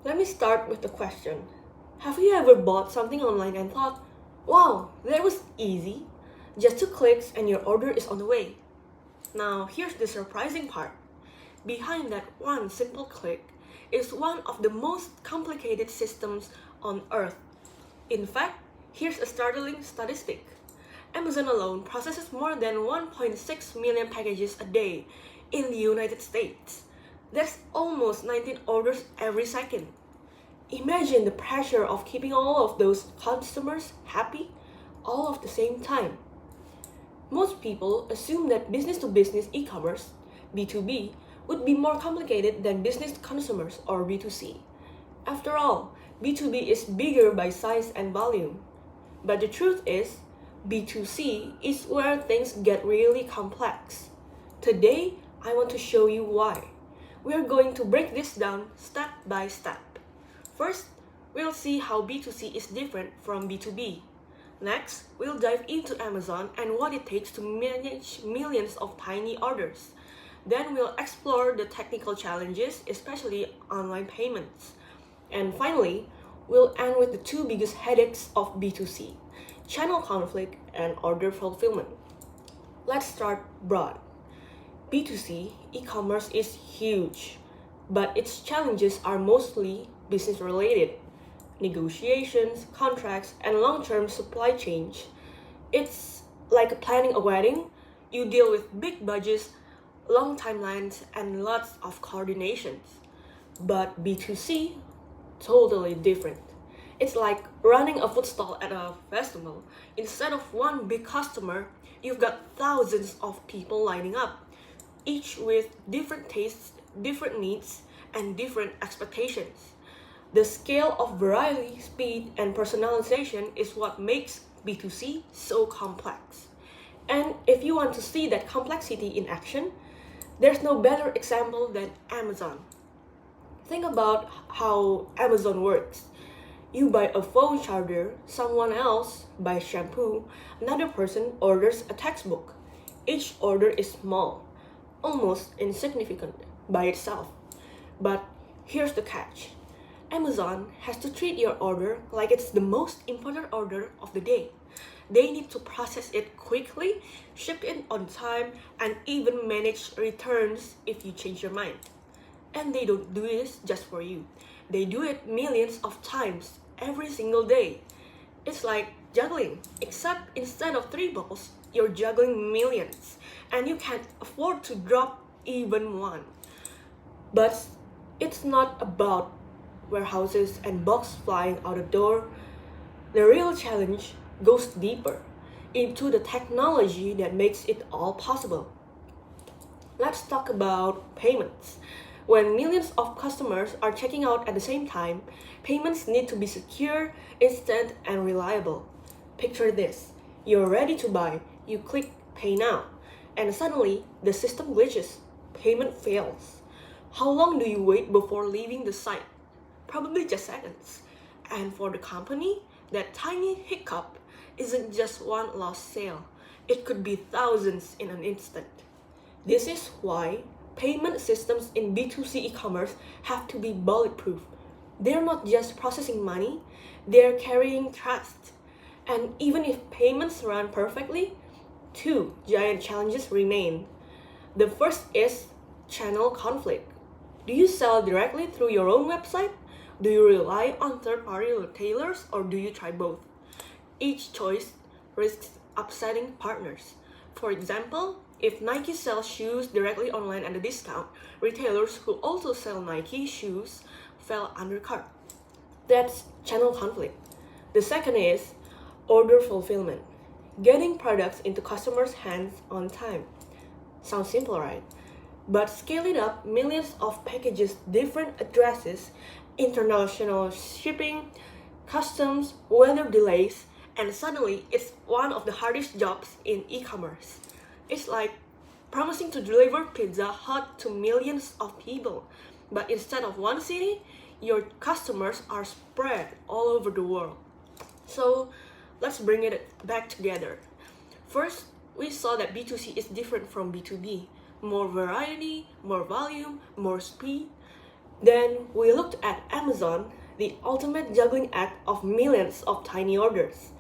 Let me start with the question. Have you ever bought something online and thought, wow, that was easy? Just 2 clicks and your order is on the way. Now, here's the surprising part. Behind that one simple click is one of the most complicated systems on earth. In fact, here's a startling statistic. Amazon alone processes more than 1.6 million packages a day in the United States. That's almost 19 orders every second. Imagine the pressure of keeping all of those customers happy all of the same time. Most people assume that business to business e-commerce, B2B, would be more complicated than business to consumers or B2C. After all, B2B is bigger by size and volume. But the truth is, B2C is where things get really complex. Today, I want to show you why. We are going to break this down step by step. First, we'll see how B2C is different from B2B. Next, we'll dive into Amazon and what it takes to manage millions of tiny orders. Then we'll explore the technical challenges, especially online payments. And finally, we'll end with the two biggest headaches of B2C, channel conflict and order fulfillment. Let's start broad. B2C e-commerce is huge, but its challenges are mostly business related. Negotiations, contracts, and long-term supply chains. It's like planning a wedding. You deal with big budgets, long timelines, and lots of coordinations. But B2C, totally different. It's like running a food stall at a festival. Instead of one big customer, you've got thousands of people lining up, each with different tastes, different needs, and different expectations. The scale of variety, speed, and personalization is what makes B2C so complex. And if you want to see that complexity in action, there's no better example than Amazon. Think about how Amazon works. You buy a phone charger, someone else buys shampoo, another person orders a textbook. Each order is small, almost insignificant by itself. But here's the catch. Amazon has to treat your order like it's the most important order of the day. They need to process it quickly, ship it on time, and even manage returns if you change your mind. And they don't do this just for you. They do it millions of times every single day. It's like juggling, except instead of 3 balls, you're juggling millions, and you can't afford to drop even one. But it's not about warehouses and boxes flying out the door. The real challenge goes deeper into the technology that makes it all possible. Let's talk about payments. When millions of customers are checking out at the same time, payments need to be secure, instant, and reliable. Picture this. You're ready to buy, you click pay now, and suddenly the system glitches. Payment fails. How long do you wait before leaving the site? Probably just seconds. And for the company, that tiny hiccup isn't just one lost sale. It could be thousands in an instant. This is why payment systems in B2C e-commerce have to be bulletproof. They're not just processing money, they're carrying trust. And even if payments run perfectly, two giant challenges remain. The first is channel conflict. Do you sell directly through your own website? Do you rely on third-party retailers, or do you try both? Each choice risks upsetting partners. For example, if Nike sells shoes directly online at a discount, retailers who also sell Nike shoes fell undercut. That's channel conflict. The second is order fulfillment. Getting products into customers' hands on time. Sounds simple, right? But scale it up, millions of packages, different addresses, international shipping, customs, weather delays, and suddenly it's one of the hardest jobs in e-commerce. It's like promising to deliver Pizza Hut to millions of people, but instead of one city, your customers are spread all over the world. So let's bring it back together. First, we saw that B2C is different from B2B. More variety, more volume, more speed. Then we looked at Amazon, the ultimate juggling act of millions of tiny orders.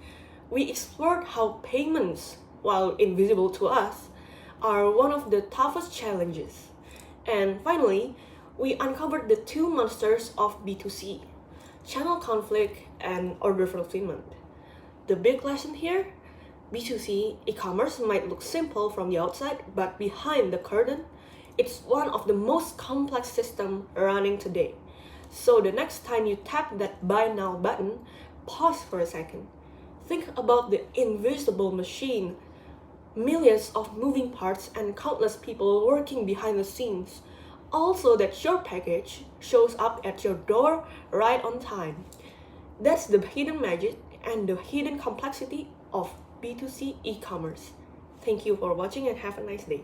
We explored how payments, while invisible to us, are one of the toughest challenges. And finally, we uncovered the two monsters of B2C: channel conflict and order fulfillment. The big lesson here: B2C e-commerce might look simple from the outside, but behind the curtain, it's one of the most complex systems running today. So the next time you tap that buy now button, pause for a second. Think about the invisible machine, millions of moving parts, and countless people working behind the scenes. Also, that your package shows up at your door right on time. That's the hidden magic and the hidden complexity of B2C e-commerce. Thank you for watching and have a nice day.